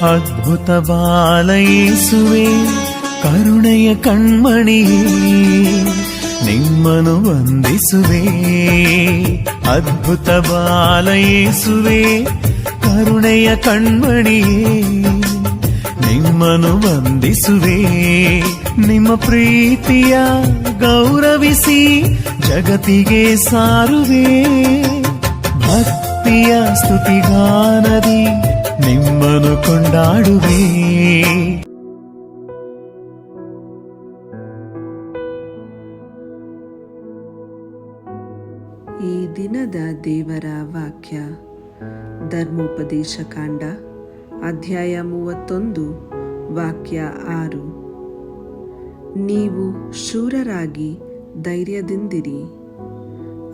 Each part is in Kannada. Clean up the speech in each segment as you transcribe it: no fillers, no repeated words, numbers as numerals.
ಅದ್ಭುತ ಬಾಲ ಯೇಸುವೆ, ಕರುಣೆಯ ಕಣ್ಮಣಿಯೇ, ನಿಮ್ಮನ್ನು ವಂದಿಸುವೆ. ಅದ್ಭುತ ಬಾಲ ಯೇಸುವೆ, ಕರುಣೆಯ ಕಣ್ಮಣಿಯೇ, ನಿಮ್ಮನ್ನು ವಂದಿಸುವೆ. ನಿಮ್ಮ ಪ್ರೀತಿಯ ಗೌರವಿಸಿ ಜಗತ್ತಿಗೆ ಸಾರುವೆ. ಭಕ್ತಿಯ ಸ್ತುತಿಗಾನದಿ ನಿಮ್ಮನ್ನು ಕೊಂಡಾಡುವೆ. ಈ ದಿನದ ದೇವರ ವಾಕ್ಯ ಧರ್ಮೋಪದೇಶ ಕಾಂಡ ಅಧ್ಯಾಯ 31 ವಾಕ್ಯ 6. ನೀವು ಶೂರರಾಗಿ ಧೈರ್ಯದಿಂದಿರಿ,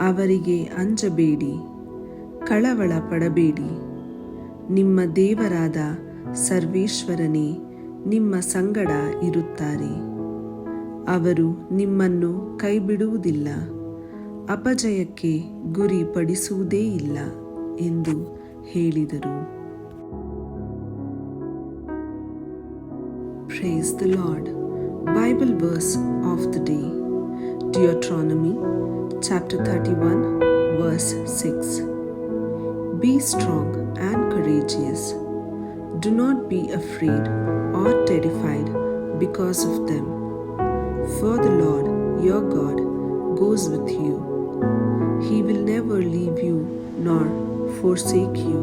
ಅವರಿಗೆ ಅಂಜಬೇಡಿ, ಕಳವಳ ಪಡಬೇಡಿ. ನಿಮ್ಮ ದೇವರಾದ ಸರ್ವೇಶ್ವರನೇ ನಿಮ್ಮ ಸಂಗಡ ಇರುತ್ತಾರೆ. ಅವರು ನಿಮ್ಮನ್ನು ಕೈಬಿಡುವುದಿಲ್ಲ, ಅಪಜಯಕ್ಕೆ ಗುರಿಪಡಿಸುವುದೇ ಇಲ್ಲ ಎಂದು ಹೇಳಿದರು. Praise the Lord. Bible verse of the day, Deuteronomy chapter 31 verse 6. Be strong and courageous. Do not be afraid or terrified because of them, for the Lord your God goes with you. He will never leave you nor forsake you.